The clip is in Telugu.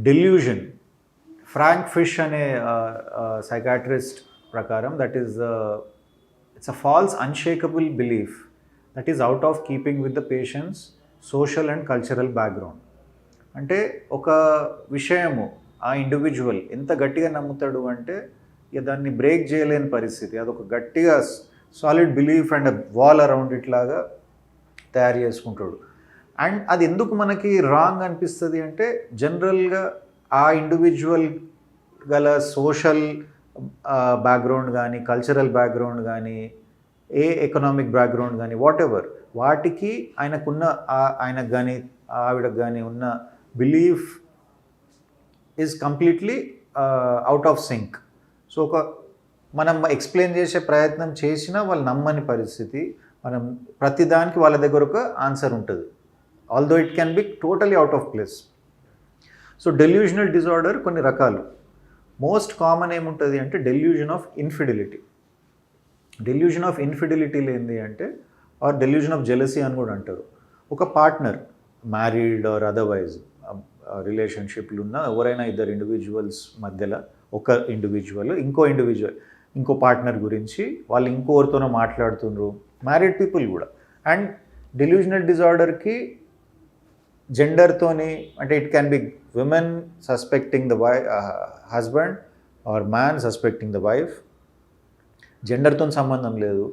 డెల్యూజన్. ఫ్రాంక్ ఫిష్ అనే సైకాట్రిస్ట్ ప్రకారం that is it's a false unshakeable belief that is out of keeping with the patients social and cultural background. అంటే ఒక విషయము ఆ ఇండివిజువల్ ఎంత గట్టిగా నమ్ముతాడు అంటే ఇక దాన్ని బ్రేక్ చేయలేని పరిస్థితి. అదొక గట్టిగా solid belief and wall around it లాగా తయారు చేసుకుంటాడు. అండ్ అది ఎందుకు మనకి రాంగ్ అనిపిస్తుంది అంటే జనరల్గా ఆ ఇండివిజువల్ గల సోషల్ బ్యాక్గ్రౌండ్ కానీ కల్చరల్ బ్యాక్గ్రౌండ్ కానీ ఏ ఎకనామిక్ బ్యాక్గ్రౌండ్ కానీ వాట్ ఎవర్ వాటికి ఆయనకు కానీ ఆవిడకు కానీ ఉన్న belief is completely out of sync. So మనం ఎక్స్ప్లెయిన్ చేసే ప్రయత్నం చేసినా వాళ్ళు నమ్మని పరిస్థితి. మనం ప్రతిదానికి వాళ్ళ దగ్గర ఒక ఆన్సర్ ఉంటుంది, although it can be totally out of place. So delusional disorder కొన్ని రకాలు. మోస్ట్ కామన్ ఏముంటుంది అంటే డెల్యూజన్ ఆఫ్ ఇన్ఫిడిలిటీ. డెల్యూజన్ ఆఫ్ ఇన్ఫిడిలిటీలు ఏంటి అంటే ఆర్ డెల్యూజన్ ఆఫ్ జెలసీ అని కూడా అంటారు. ఒక పార్ట్నర్ మ్యారీడ్ ఆర్ అదర్వైజ్ రిలేషన్షిప్లు ఉన్న ఎవరైనా ఇద్దరు ఇండివిజువల్స్ మధ్యలో ఒక ఇండివిజువల్ ఇంకో పార్ట్నర్ గురించి వాళ్ళు ఇంకోరితోనో మాట్లాడుతున్నారు, మ్యారీడ్ పీపుల్ కూడా. అండ్ డెల్యూజనల్ డిజార్డర్కి జెండర్తోని అంటే it can be women suspecting the husband or man suspecting the wife. జెండర్తో సంబంధం లేదు.